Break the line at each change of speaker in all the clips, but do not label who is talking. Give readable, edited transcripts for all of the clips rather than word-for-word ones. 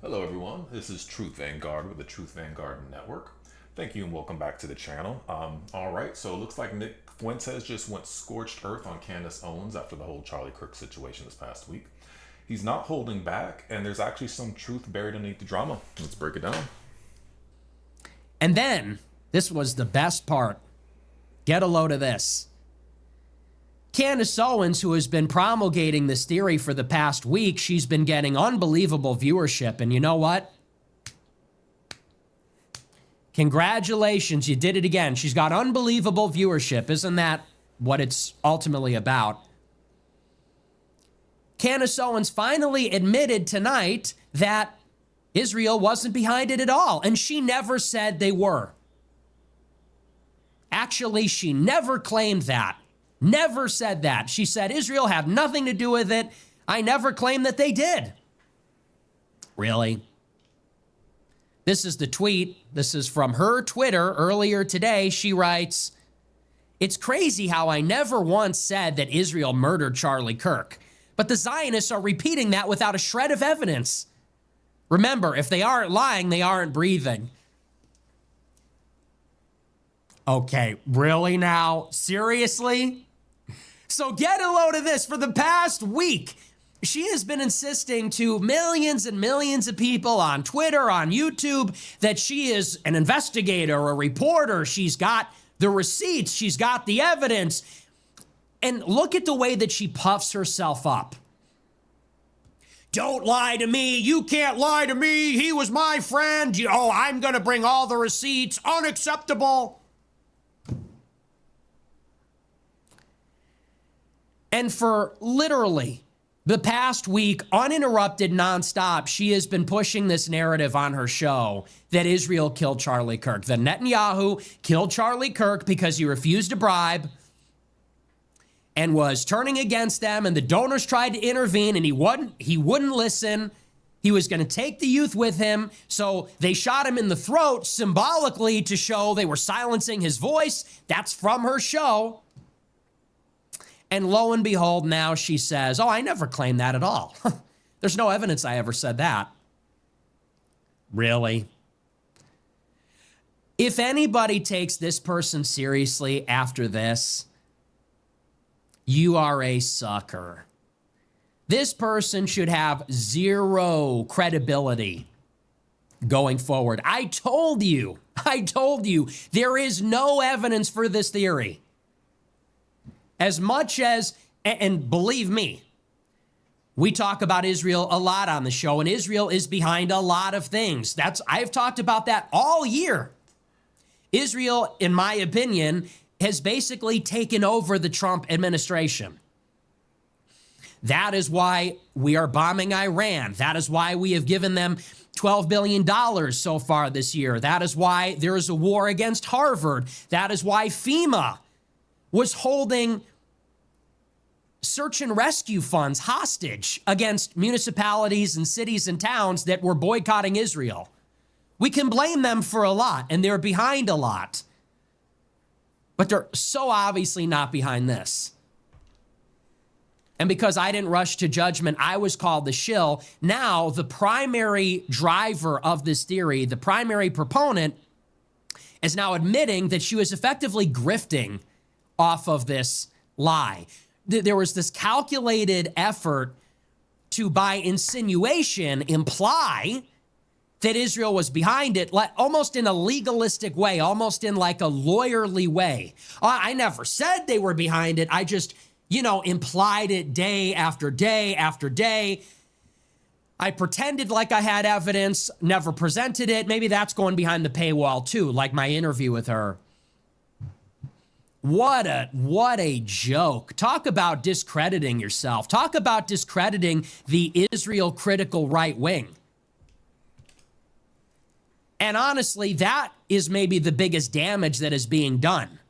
Hello everyone, this is Truth Vanguard with the Truth Vanguard Network. Thank you and welcome back to the channel. Alright, so it looks like Nick Fuentes just went scorched earth on Candace Owens after the whole Charlie Kirk situation this past week. He's not holding back, and there's actually some truth buried underneath the drama. Let's break it down.
And then, this was the best part. Get a load of this. Candace Owens, who has been promulgating this theory for the past week, she's been getting unbelievable viewership. And you know what? Congratulations, you did it again. She's got unbelievable viewership. Isn't that what it's ultimately about? Candace Owens finally admitted tonight that Israel wasn't behind it at all. And she never said they were. Actually, she never claimed that. Never said that. She said Israel had nothing to do with it. I never claimed that they did. Really? This is the tweet. This is from her Twitter earlier today. She writes, "It's crazy how I never once said that Israel murdered Charlie Kirk, but the Zionists are repeating that without a shred of evidence. Remember, if they aren't lying, they aren't breathing." Okay, really now? Seriously? So get a load of this. For the past week, she has been insisting to millions and millions of people on Twitter, on YouTube, that she is an investigator, a reporter. She's got the receipts. She's got the evidence. And look at the way that she puffs herself up. Don't lie to me. You can't lie to me. He was my friend. I'm going to bring all the receipts. Unacceptable. And for literally the past week, uninterrupted, nonstop, she has been pushing this narrative on her show that Israel killed Charlie Kirk. That Netanyahu killed Charlie Kirk because he refused to bribe and was turning against them, and the donors tried to intervene, and he wouldn't listen. He was going to take the youth with him, so they shot him in the throat symbolically to show they were silencing his voice. That's from her show. And lo and behold, now she says, I never claimed that at all. There's no evidence I ever said that. Really? If anybody takes this person seriously after this, you are a sucker. This person should have zero credibility going forward. I told you, there is no evidence for this theory. As much as, and believe me, we talk about Israel a lot on the show, and Israel is behind a lot of things. I've talked about that all year. Israel, in my opinion, has basically taken over the Trump administration. That is why we are bombing Iran. That is why we have given them $12 billion so far this year. That is why there is a war against Harvard. That is why FEMA was holding search and rescue funds hostage against municipalities and cities and towns that were boycotting Israel. We can blame them for a lot, and they're behind a lot. But they're so obviously not behind this. And because I didn't rush to judgment, I was called the shill. Now, the primary driver of this theory, the primary proponent, is now admitting that she was effectively grifting off of this lie. There was this calculated effort to, by insinuation, imply that Israel was behind it, almost in a legalistic way, almost in like a lawyerly way. I never said they were behind it. I just, implied it day after day after day. I pretended like I had evidence, never presented it. Maybe that's going behind the paywall too, like my interview with her. What a joke. Talk about discrediting yourself. Talk about discrediting the Israel critical right wing. And honestly, that is maybe the biggest damage that is being done.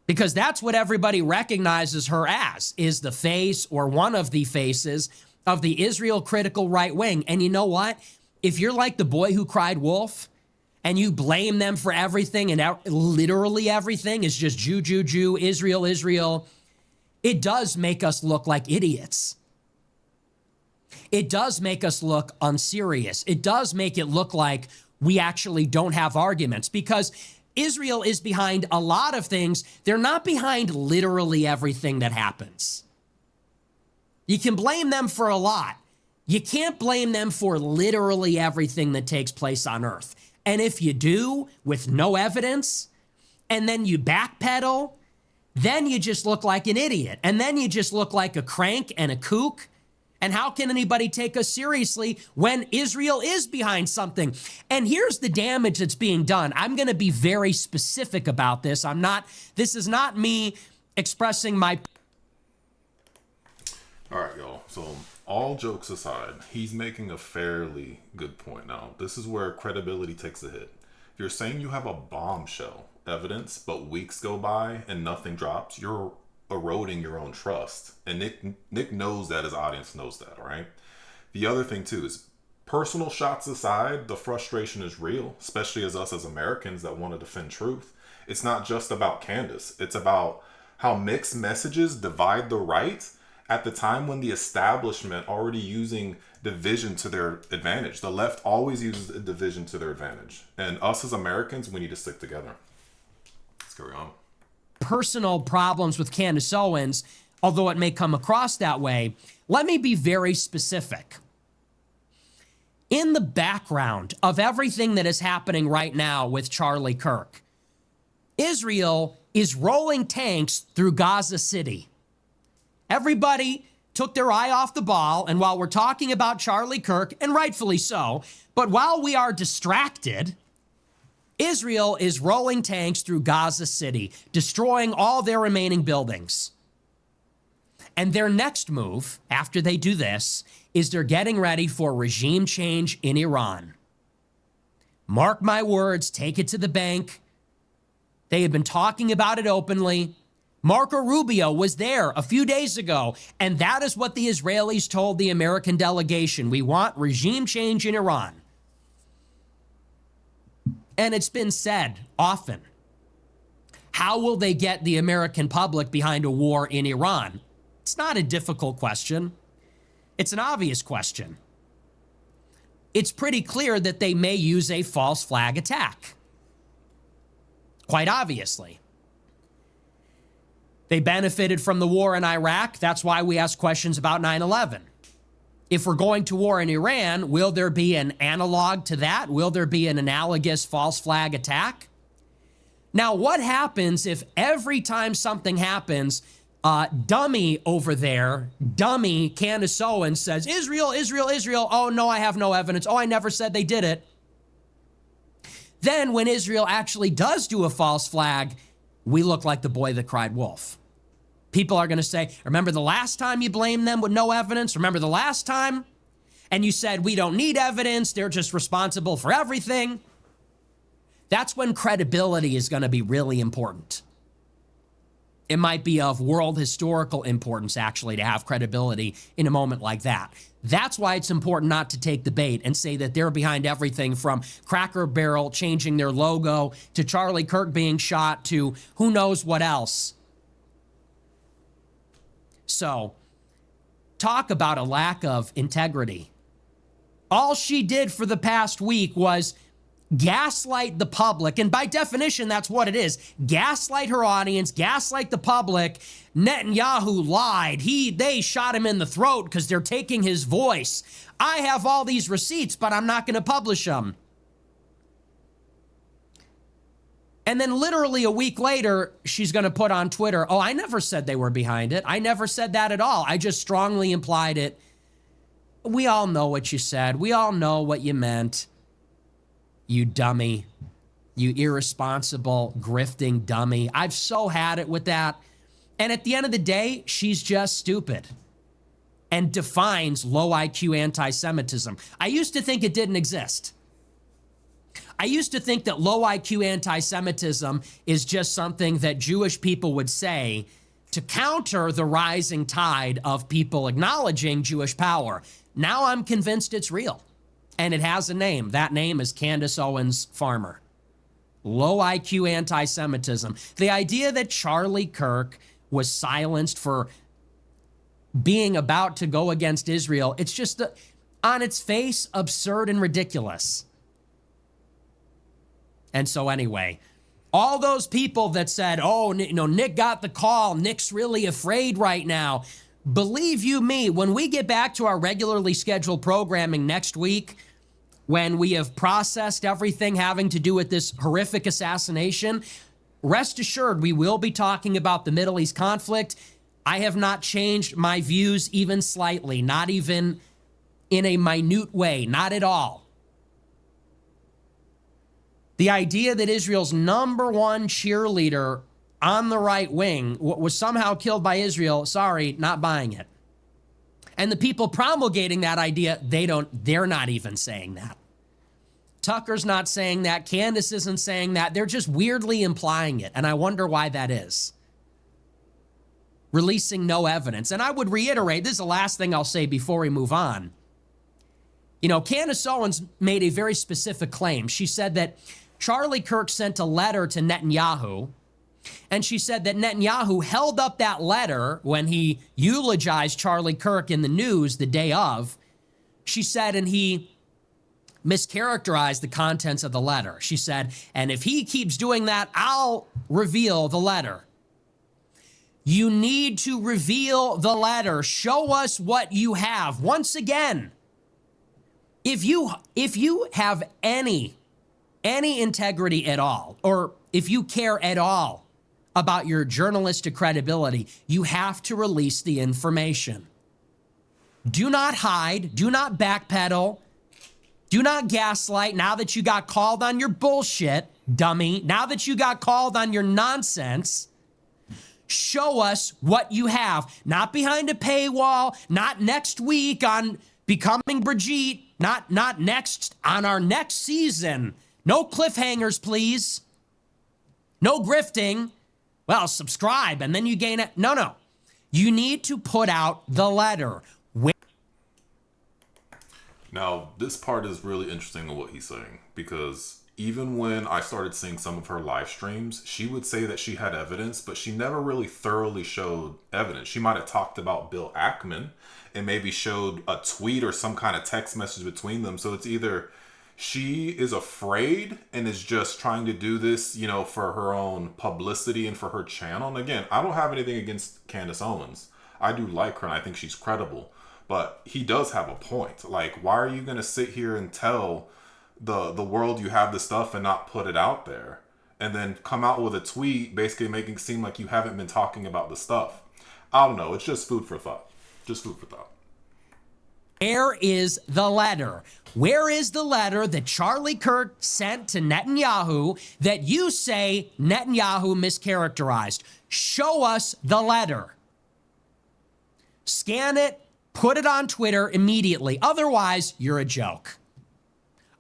Because that's what everybody recognizes her as, is the face or one of the faces of the Israel critical right wing. And you know what? If you're like the boy who cried wolf, and you blame them for everything, and literally everything is just Jew, Israel, it does make us look like idiots. It does make us look unserious. It does make it look like we actually don't have arguments, because Israel is behind a lot of things. They're not behind literally everything that happens. You can blame them for a lot. You can't blame them for literally everything that takes place on earth. And if you do, with no evidence, and then you backpedal, then you just look like an idiot. And then you just look like a crank and a kook. And how can anybody take us seriously when Israel is behind something? And here's the damage that's being done. I'm going to be very specific about this. This is not me expressing my...
All right, y'all. So all jokes aside, he's making a fairly good point. Now, this is where credibility takes a hit. If you're saying you have a bombshell evidence, but weeks go by and nothing drops, you're eroding your own trust. And Nick knows that, his audience knows that, right? The other thing too is, personal shots aside, the frustration is real, especially as us as Americans that want to defend truth. It's not just about Candace. It's about how mixed messages divide the right at the time when the establishment already using division to their advantage. The left always uses a division to their advantage. And us as Americans, we need to stick together. Let's carry on.
Personal problems with Candace Owens, although it may come across that way, let me be very specific. In the background of everything that is happening right now with Charlie Kirk, Israel is rolling tanks through Gaza City. Everybody took their eye off the ball, and while we're talking about Charlie Kirk, and rightfully so, but while we are distracted, Israel is rolling tanks through Gaza City, destroying all their remaining buildings. And their next move, after they do this, is they're getting ready for regime change in Iran. Mark my words, take it to the bank. They have been talking about it openly. Marco Rubio was there a few days ago, and that is what the Israelis told the American delegation. We want regime change in Iran. And it's been said often, how will they get the American public behind a war in Iran? It's not a difficult question. It's an obvious question. It's pretty clear that they may use a false flag attack. Quite obviously. They benefited from the war in Iraq. That's why we ask questions about 9/11. If we're going to war in Iran, will there be an analog to that? Will there be an analogous false flag attack? Now, what happens if every time something happens, dummy over there, dummy Candace Owens says, Israel, Israel, Israel. Oh, no, I have no evidence. Oh, I never said they did it. Then when Israel actually does do a false flag, we look like the boy that cried wolf. People are going to say, remember the last time you blamed them with no evidence? Remember the last time? And you said, we don't need evidence. They're just responsible for everything. That's when credibility is going to be really important. It might be of world historical importance, actually, to have credibility in a moment like that. That's why it's important not to take the bait and say that they're behind everything from Cracker Barrel changing their logo to Charlie Kirk being shot to who knows what else. So, talk about a lack of integrity. All she did for the past week was gaslight the public, and by definition, that's what it is. Gaslight her audience, gaslight the public. Netanyahu lied. They shot him in the throat because they're taking his voice. I have all these receipts, but I'm not going to publish them. And then literally a week later, she's going to put on Twitter, oh, I never said they were behind it. I never said that at all. I just strongly implied it. We all know what you said. We all know what you meant. You dummy. You irresponsible, grifting dummy. I've so had it with that. And at the end of the day, she's just stupid and defines low IQ anti-Semitism. I used to think it didn't exist. I used to think that low IQ anti-Semitism is just something that Jewish people would say to counter the rising tide of people acknowledging Jewish power. Now I'm convinced it's real. And it has a name. That name is Candace Owens Farmer. Low IQ anti-Semitism. The idea that Charlie Kirk was silenced for being about to go against Israel. It's just on its face, absurd and ridiculous. And so anyway, all those people that said, oh, Nick got the call, Nick's really afraid right now. Believe you me, when we get back to our regularly scheduled programming next week, when we have processed everything having to do with this horrific assassination, rest assured we will be talking about the Middle East conflict. I have not changed my views even slightly, not even in a minute way, not at all. The idea that Israel's number one cheerleader on the right wing was somehow killed by Israel, sorry, not buying it. And the people promulgating that idea, they're not even saying that. Tucker's not saying that. Candace isn't saying that. They're just weirdly implying it. And I wonder why that is. Releasing no evidence. And I would reiterate, this is the last thing I'll say before we move on. Candace Owens made a very specific claim. She said that Charlie Kirk sent a letter to Netanyahu, and she said that Netanyahu held up that letter when he eulogized Charlie Kirk in the news the day of. She said, and he mischaracterized the contents of the letter. She said, and if he keeps doing that, I'll reveal the letter. You need to reveal the letter. Show us what you have. Once again, if you have any integrity at all, or if you care at all about your journalistic credibility, you have to release the information. Do not hide. Do not backpedal. Do not gaslight now that you got called on your bullshit, dummy. Now that you got called on your nonsense, show us what you have. Not behind a paywall, not next week on Becoming Brigitte, not next on our next season. No cliffhangers, please. No grifting. Well, subscribe and then you gain it. No. You need to put out the letter.
Now, this part is really interesting in what he's saying, because even when I started seeing some of her live streams, she would say that she had evidence, but she never really thoroughly showed evidence. She might have talked about Bill Ackman and maybe showed a tweet or some kind of text message between them. So it's either she is afraid and is just trying to do this, for her own publicity and for her channel. And again, I don't have anything against Candace Owens. I do like her and I think she's credible. But he does have a point. Like, why are you going to sit here and tell the world you have the stuff and not put it out there? And then come out with a tweet basically making it seem like you haven't been talking about the stuff. I don't know. It's just food for thought. Just food for thought.
Where is the letter? Where is the letter that Charlie Kirk sent to Netanyahu that you say Netanyahu mischaracterized? Show us the letter. Scan it. Put it on Twitter immediately. Otherwise, you're a joke.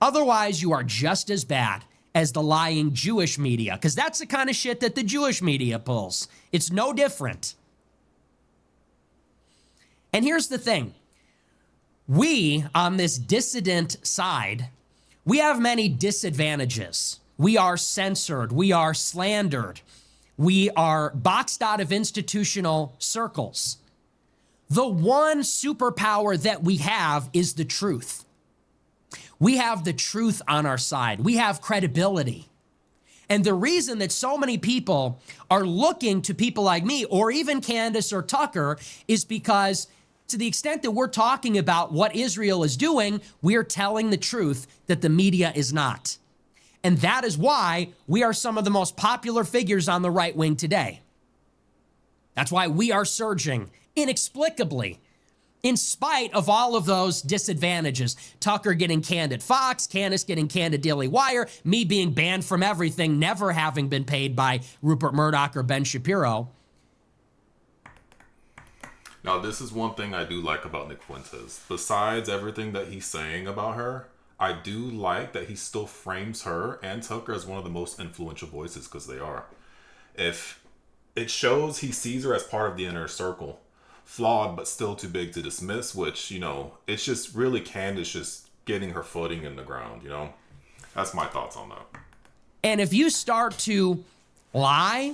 Otherwise, you are just as bad as the lying Jewish media, because that's the kind of shit that the Jewish media pulls. It's no different. And here's the thing. We, on this dissident side, we have many disadvantages. We are censored. We are slandered. We are boxed out of institutional circles. The one superpower that we have is the truth. We have the truth on our side. We have credibility. And the reason that so many people are looking to people like me, or even Candace or Tucker, is because to the extent that we're talking about what Israel is doing, we're telling the truth that the media is not. And that is why we are some of the most popular figures on the right wing today. That's why we are surging inexplicably, in spite of all of those disadvantages. Tucker getting canned at Fox, Candace getting canned at Daily Wire, me being banned from everything, never having been paid by Rupert Murdoch or Ben Shapiro.
Now, this is one thing I do like about Nick Fuentes. Besides everything that he's saying about her, I do like that he still frames her and Tucker as one of the most influential voices, because they are. If it shows he sees her as part of the inner circle, flawed but still too big to dismiss, which, it's just really Candace just getting her footing in the ground, That's my thoughts on that.
And if you start to lie,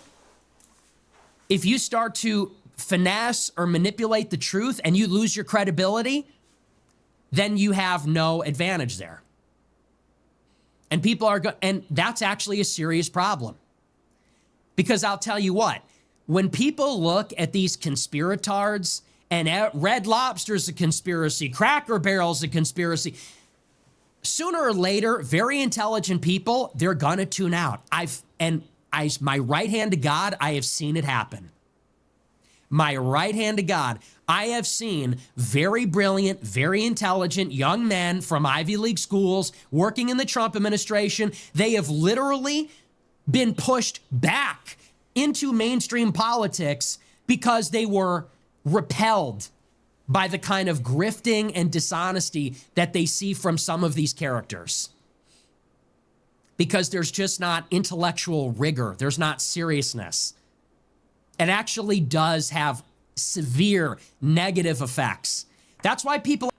if you start to finesse or manipulate the truth and you lose your credibility, then you have no advantage there. And people are and that's actually a serious problem. Because I'll tell you what, when people look at these conspiratards and Red Lobster's a conspiracy, Cracker Barrel's a conspiracy, sooner or later, very intelligent people, they're gonna tune out. My right hand to God, I have seen it happen. My right hand to God, I have seen very brilliant, very intelligent young men from Ivy League schools working in the Trump administration. They have literally been pushed back into mainstream politics because they were repelled by the kind of grifting and dishonesty that they see from some of these characters. Because there's just not intellectual rigor. There's not seriousness. It actually does have severe negative effects. That's why people...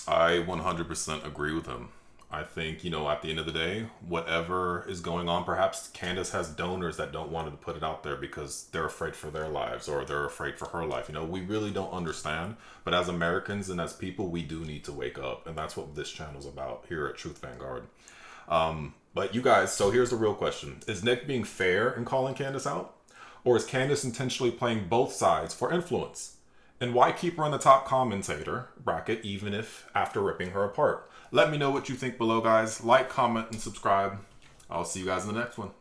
I 100% agree with him. I think, at the end of the day, whatever is going on, perhaps Candace has donors that don't want to put it out there because they're afraid for their lives or they're afraid for her life. We really don't understand. But as Americans and as people, we do need to wake up. And that's what this channel is about here at Truth Vanguard. But you guys, so here's the real question. Is Nick being fair in calling Candace out? Or is Candace intentionally playing both sides for influence? And why keep her on the top commentator bracket even if after ripping her apart? Let me know what you think below, guys. Like, comment, and subscribe. I'll see you guys in the next one.